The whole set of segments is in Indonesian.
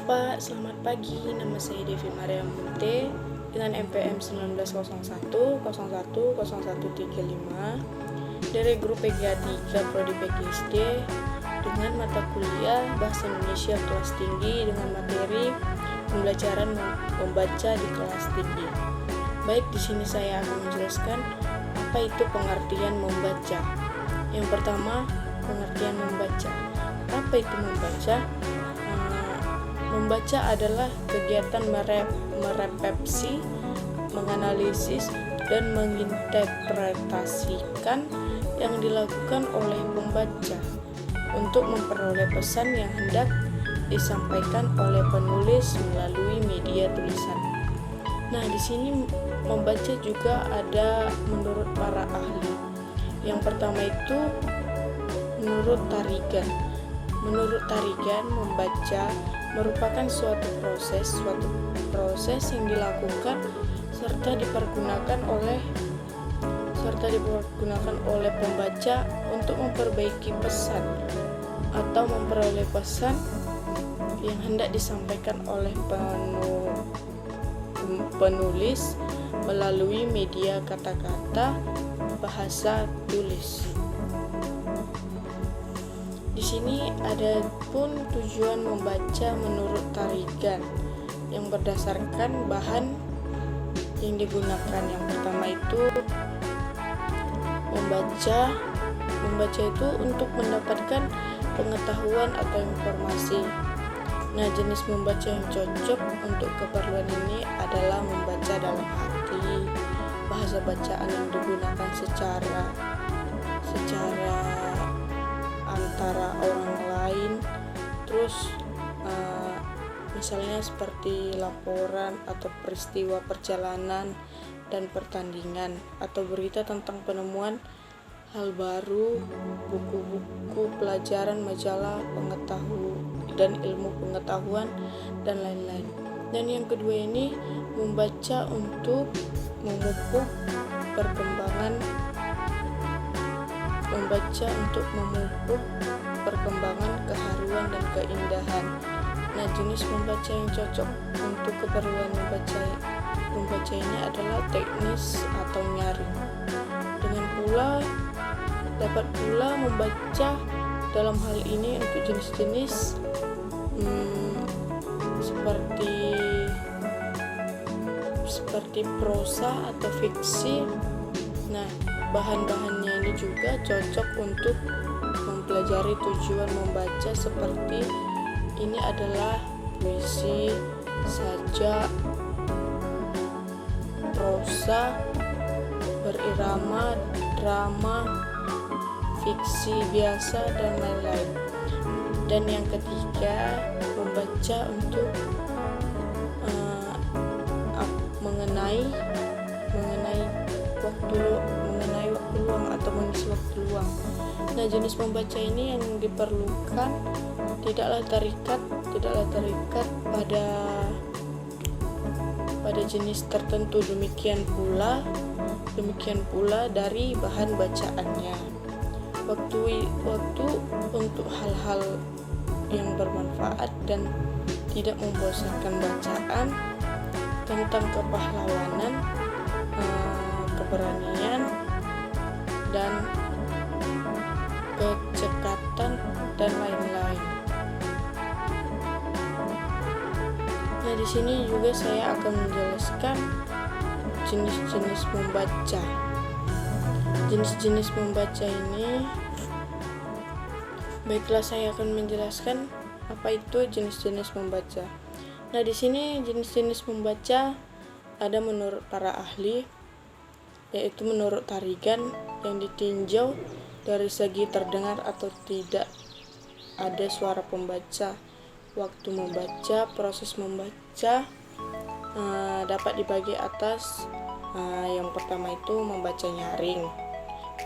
Pak, selamat pagi. Nama saya Devi Maria Munte dengan NPM 1901010135 dari grup PGA 3 Prodi PGSD dengan mata kuliah Bahasa Indonesia kelas tinggi dengan materi pembelajaran membaca di kelas tinggi. Baik, di sini saya akan menjelaskan apa itu pengertian membaca. Yang pertama, pengertian membaca. Apa itu membaca? Membaca adalah kegiatan merefleksi, menganalisis, dan menginterpretasikan yang dilakukan oleh pembaca untuk memperoleh pesan yang hendak disampaikan oleh penulis melalui media tulisan. Nah, di sini membaca juga ada menurut para ahli. Yang pertama itu menurut Tarigan. Menurut Tarigan, membaca merupakan suatu proses yang dilakukan serta dipergunakan oleh pembaca untuk memperbaiki pesan atau memperoleh pesan yang hendak disampaikan oleh penulis melalui media kata-kata bahasa tulis. Di sini ada pun tujuan membaca menurut Tarigan yang berdasarkan bahan yang digunakan. Yang pertama itu membaca itu untuk mendapatkan pengetahuan atau informasi. Nah, jenis membaca yang cocok untuk keperluan ini adalah membaca dalam hati, bahasa bacaan yang digunakan secara antara orang lain, terus misalnya seperti laporan atau peristiwa perjalanan dan pertandingan, atau berita tentang penemuan hal baru, buku-buku pelajaran, majalah pengetahuan dan ilmu pengetahuan, dan lain-lain. Dan yang kedua ini membaca untuk memupuk perkembangan keharuan dan keindahan. Nah, jenis membaca yang cocok untuk keperluan membaca ini adalah teknis atau nyaring. Dapat pula membaca dalam hal ini untuk jenis-jenis seperti prosa atau fiksi. Nah, bahan-bahannya ini juga cocok untuk mempelajari tujuan membaca, seperti ini adalah puisi, sajak, prosa, berirama, drama, fiksi biasa, dan lain-lain. Dan yang ketiga, membaca untuk mengenai waktu luang atau mengisi waktu luang. Nah, jenis membaca ini yang diperlukan tidaklah terikat pada jenis tertentu, demikian pula dari bahan bacaannya. Waktu untuk hal-hal yang bermanfaat dan tidak membosankan, bacaan tentang kepahlawanan, keberanian, dan kecekatan, dan lain-lain. Nah, di sini juga saya akan menjelaskan jenis-jenis membaca. Jenis-jenis membaca ini, baiklah, saya akan menjelaskan apa itu jenis-jenis membaca. Nah, di sini jenis-jenis membaca ada menurut para ahli, yaitu menurut Tarigan yang ditinjau dari segi terdengar atau tidak ada suara pembaca. Waktu membaca, proses membaca dapat dibagi atas. Yang pertama itu membaca nyaring.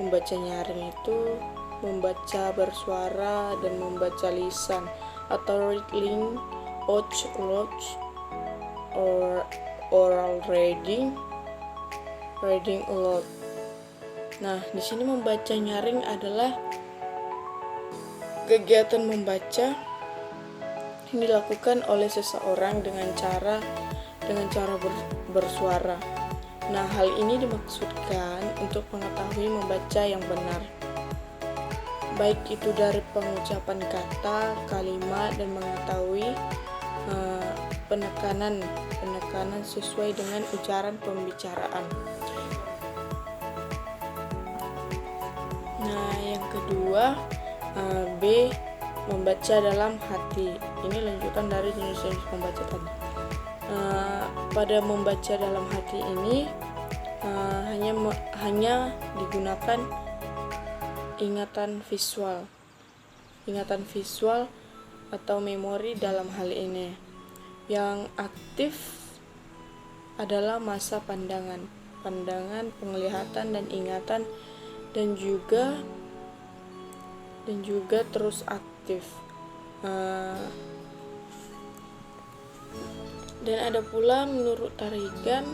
Membaca nyaring itu membaca bersuara dan membaca lisan, atau reading out loud or oral reading aloud. Nah, di sini membaca nyaring adalah kegiatan membaca yang dilakukan oleh seseorang dengan cara bersuara. Nah, hal ini dimaksudkan untuk mengetahui membaca yang benar, baik itu dari pengucapan kata, kalimat, dan mengetahui penekanan sesuai dengan ucapan pembicaraan. Nah, yang kedua, B, membaca dalam hati. Ini lanjutan dari jenis-jenis membaca tadi. Pada membaca dalam hati ini hanya digunakan ingatan visual atau memori dalam hal ini. Yang aktif adalah masa pandangan, penglihatan dan ingatan, dan juga terus aktif. Dan ada pula menurut Tarigan,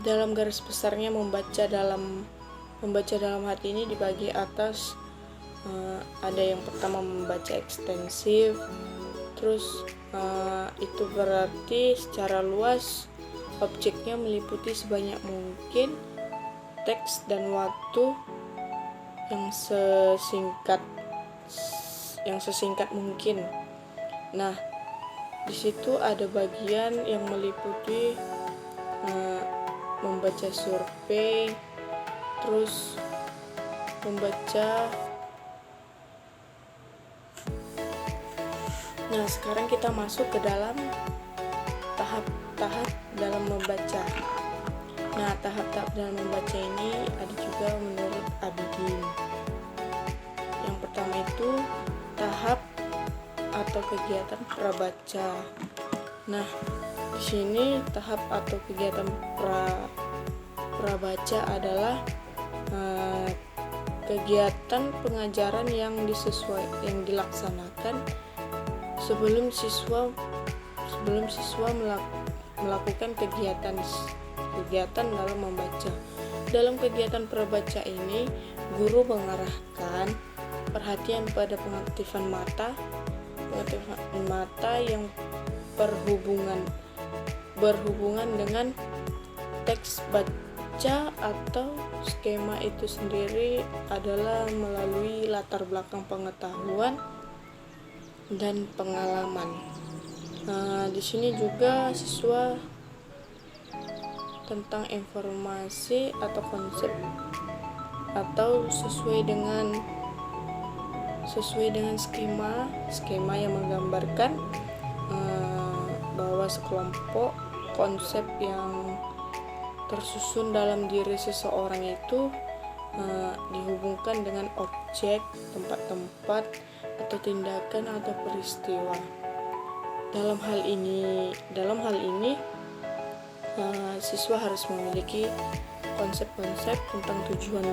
dalam garis besarnya membaca dalam hati ini dibagi atas, ada yang pertama membaca ekstensif, terus itu berarti secara luas objeknya meliputi sebanyak mungkin teks dan waktu yang sesingkat mungkin. Nah, di situ ada bagian yang meliputi membaca survei, terus membaca. Nah, sekarang kita masuk ke dalam tahap-tahap dalam membaca. Nah, tahap-tahap dalam membaca ini ada juga menurut Abidin. Yang pertama itu tahap atau kegiatan prabaca. Nah, di sini tahap atau kegiatan prabaca adalah kegiatan pengajaran yang dilaksanakan sebelum siswa melakukan kegiatan dalam membaca. Dalam kegiatan prabaca ini, guru mengarahkan perhatian pada pengaktifan mata yang berhubungan dengan teks baca atau skema itu sendiri adalah melalui latar belakang pengetahuan dan pengalaman. Di sini juga siswa tentang informasi atau konsep atau sesuai dengan skema yang menggambarkan bahwa sekelompok konsep yang tersusun dalam diri seseorang itu dihubungkan dengan objek, tempat-tempat, atau tindakan atau peristiwa. Dalam hal ini siswa harus memiliki konsep-konsep tentang tujuan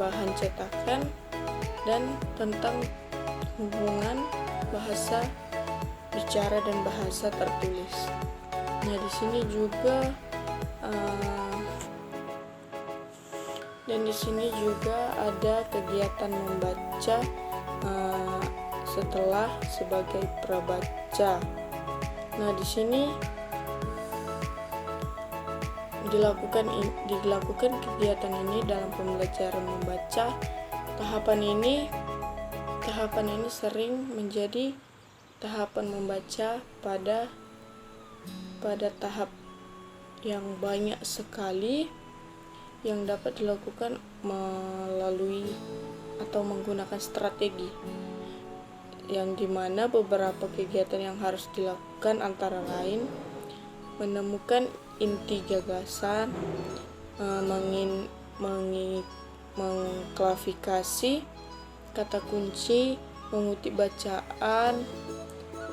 bahan cetakan, dan tentang hubungan bahasa bicara dan bahasa tertulis. Nah, di sini juga ada kegiatan membaca setelah sebagai prabaca. Nah, di sini dilakukan kegiatan ini dalam pembelajaran membaca. Tahapan ini sering menjadi tahapan membaca pada tahap yang banyak sekali yang dapat dilakukan melalui atau menggunakan strategi, yang dimana beberapa kegiatan yang harus dilakukan antara lain menemukan inti gagasan, mengklasifikasi kata kunci, mengutip bacaan,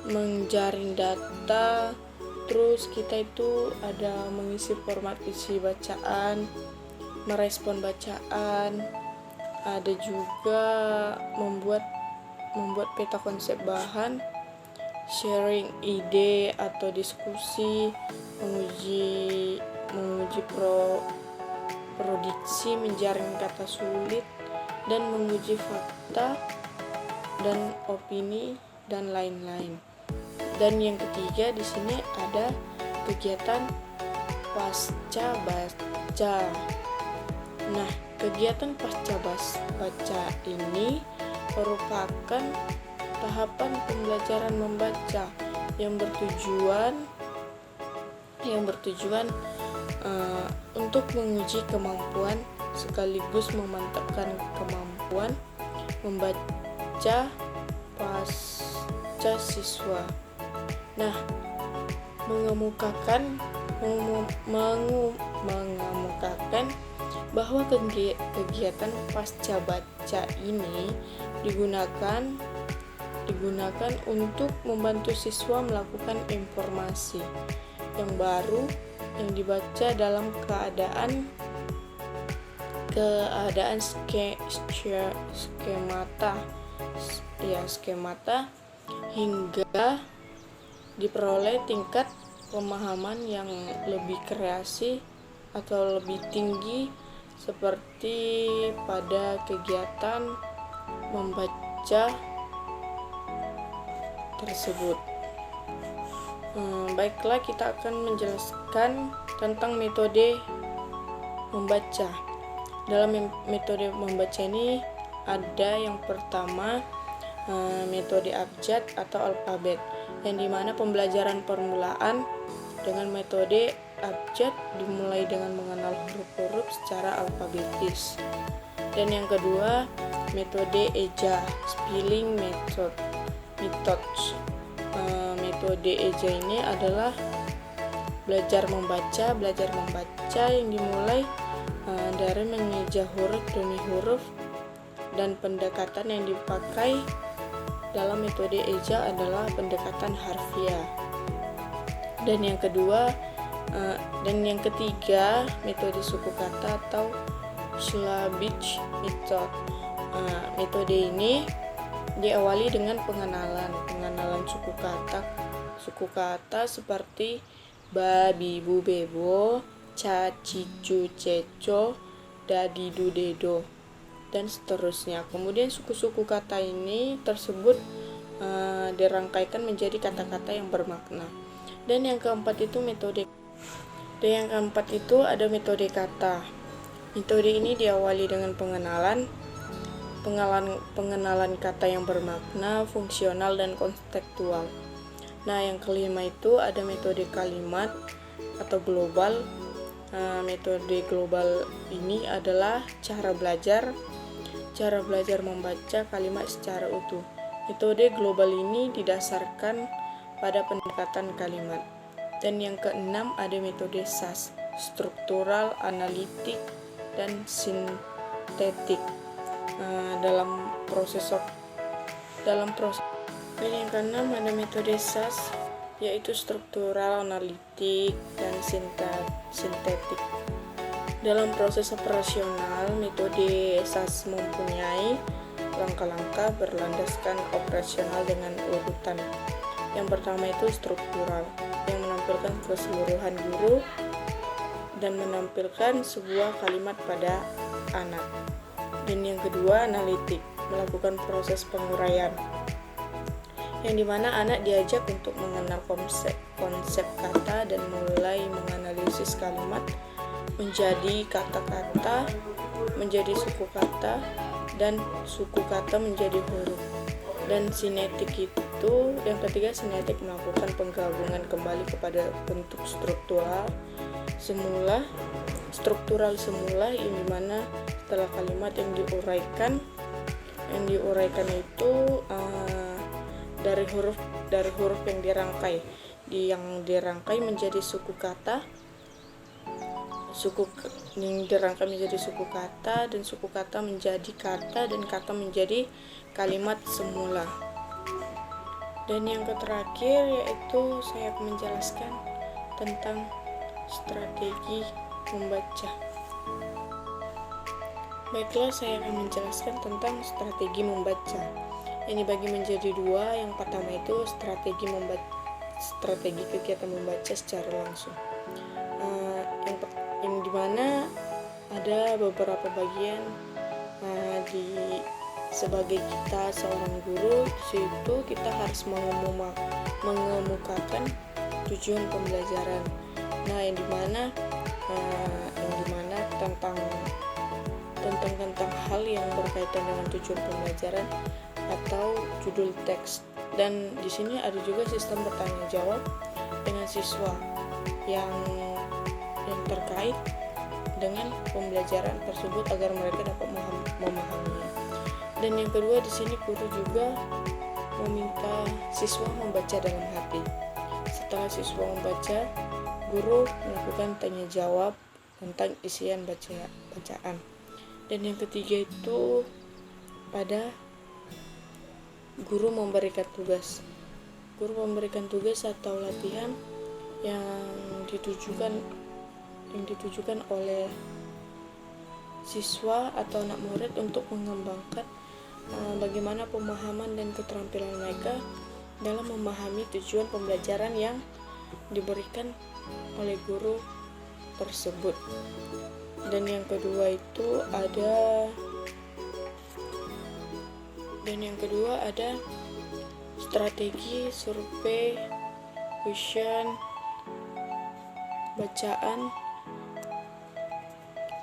menjaring data, terus kita itu ada mengisi format isi bacaan, merespon bacaan, ada juga membuat peta konsep bahan, sharing ide atau diskusi, menguji prediksi, menjaring kata sulit, dan menguji fakta dan opini dan lain-lain. Dan yang ketiga di sini ada kegiatan pasca baca. Nah, kegiatan pasca baca ini merupakan tahapan pembelajaran membaca yang bertujuan untuk menguji kemampuan sekaligus memantapkan kemampuan membaca pasca siswa. Nah, mengemukakan bahwa kegiatan pasca baca ini digunakan untuk membantu siswa melakukan informasi yang baru yang dibaca dalam keadaan skemata hingga diperoleh tingkat pemahaman yang lebih kreasi atau lebih tinggi seperti pada kegiatan membaca tersebut. Baiklah, kita akan menjelaskan tentang metode membaca. Dalam metode membaca ini ada yang pertama metode abjad atau alfabet, yang dimana pembelajaran permulaan dengan metode abjad dimulai dengan mengenal huruf-huruf secara alfabetis. Dan yang kedua metode eja, spelling methods. Metode eja ini adalah belajar membaca yang dimulai dari mengeja huruf demi huruf, dan pendekatan yang dipakai dalam metode eja adalah pendekatan harfiah. Dan yang ketiga metode suku kata atau syllabich method. Metode ini diawali dengan pengenalan suku kata seperti ba, bibu, bebo, ca, cicu, ceco, dadidu, dedo, dan seterusnya. Kemudian suku-suku kata ini tersebut dirangkaikan menjadi kata-kata yang bermakna. Dan yang keempat itu ada metode kata. Metode ini diawali dengan pengenalan kata yang bermakna, fungsional, dan kontekstual. Nah, yang kelima itu ada metode kalimat atau global. Metode global ini adalah cara belajar membaca kalimat secara utuh. Metode global ini didasarkan pada pendekatan kalimat. Dan yang keenam ada metode SAS, struktural, analitik, dan sintetik. Dalam proses. Dan yang keenam ada metode SAS, yaitu struktural, analitik, dan sintetik. Dalam proses operasional, metode SAS mempunyai langkah-langkah berlandaskan operasional dengan urutan. Yang pertama itu struktural, yang menampilkan keseluruhan guru dan menampilkan sebuah kalimat pada anak. Dan yang kedua analitik, melakukan proses penguraian, yang dimana anak diajak untuk mengenal konsep kata dan mulai menganalisis kalimat menjadi kata-kata, menjadi suku kata, dan suku kata menjadi huruf. Dan sinetik itu yang ketiga, sinetik melakukan penggabungan kembali kepada bentuk struktural semula, yang dimana setelah kalimat yang diuraikan itu dari huruf yang dirangkai menjadi suku kata, dan suku kata menjadi kata, dan kata menjadi kalimat semula. Dan yang terakhir yaitu saya akan menjelaskan tentang strategi membaca. Baiklah, saya akan menjelaskan tentang strategi membaca. Ini dibagi menjadi dua. Yang pertama itu strategi kegiatan membaca secara langsung. Yang dimana ada beberapa bagian di sebagai kita seorang guru, di situ kita harus mengemukakan tujuan pembelajaran. Nah, yang dimana tentang hal yang berkaitan dengan tujuan pembelajaran atau judul teks. Dan di sini ada juga sistem bertanya jawab dengan siswa yang terkait dengan pembelajaran tersebut agar mereka dapat memahaminya. Dan yang kedua, di sini guru juga meminta siswa membaca dalam hati. Setelah siswa membaca, guru melakukan tanya jawab tentang isian bacaan. Dan yang ketiga itu pada guru memberikan tugas. Guru memberikan tugas atau latihan yang ditujukan oleh siswa atau anak murid untuk mengembangkan bagaimana pemahaman dan keterampilan mereka dalam memahami tujuan pembelajaran yang diberikan oleh guru tersebut. Dan yang kedua ada strategi survei, question, bacaan.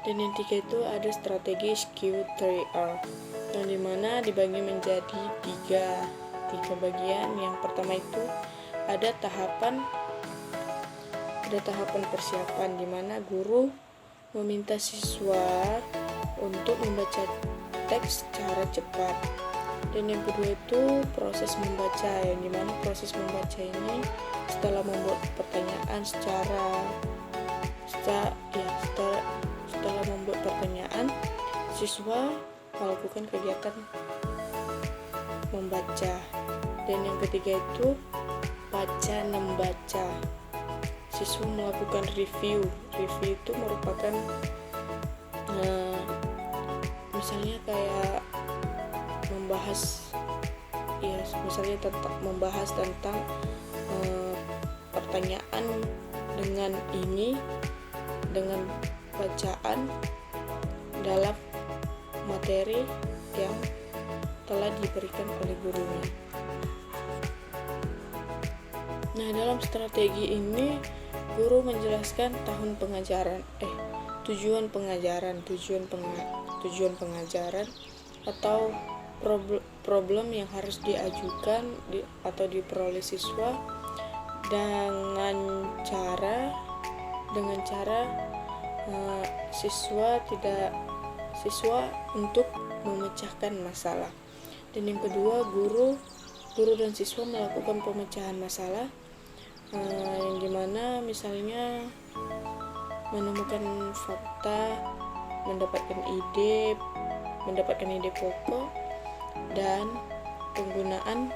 Dan yang tiga itu ada strategi Q3R, yang dimana dibagi menjadi tiga bagian. Yang pertama itu ada tahapan persiapan, dimana guru meminta siswa untuk membaca teks secara cepat. Dan yang kedua itu proses membaca, yang dimana proses membaca ini setelah membuat pertanyaan setelah membuat pertanyaan, siswa melakukan kegiatan membaca. Dan yang ketiga itu baca membaca, siswa melakukan review itu merupakan misalnya kayak membahas tentang pertanyaan dengan bacaan dalam materi yang telah diberikan oleh gurunya. Nah, dalam strategi ini guru menjelaskan tujuan pengajaran atau problem yang harus diajukan atau diperoleh siswa dengan cara siswa untuk memecahkan masalah. Dan yang kedua, guru dan siswa melakukan pemecahan masalah, yang dimana misalnya menemukan fakta, mendapatkan ide pokok, dan penggunaan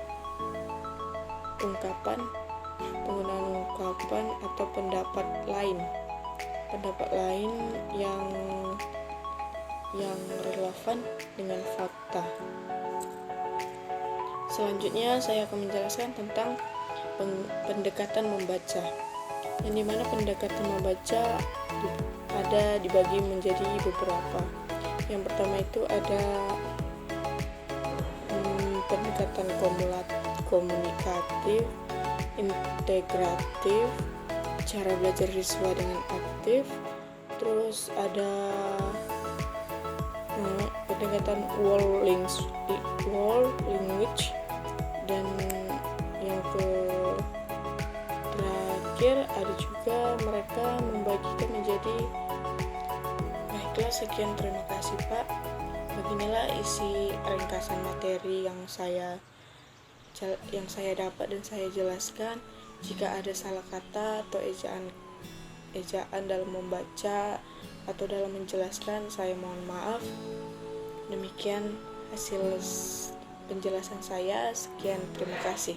ungkapan atau pendapat lain yang relevan dengan fakta. Selanjutnya saya akan menjelaskan tentang pendekatan membaca, yang dimana pendekatan membaca dibagi menjadi beberapa. Yang pertama itu ada pendekatan komunikatif, integratif, cara belajar siswa dengan aktif. Terus ada pendekatan world language, dan yang terakhir ada juga mereka membagikan menjadi. Baiklah, sekian, terima kasih Pak. Beginilah isi ringkasan materi yang saya dapat dan saya jelaskan. Jika ada salah kata atau ejaan dalam membaca atau dalam menjelaskan, saya mohon maaf. Demikian hasil penjelasan saya. Sekian, terima kasih.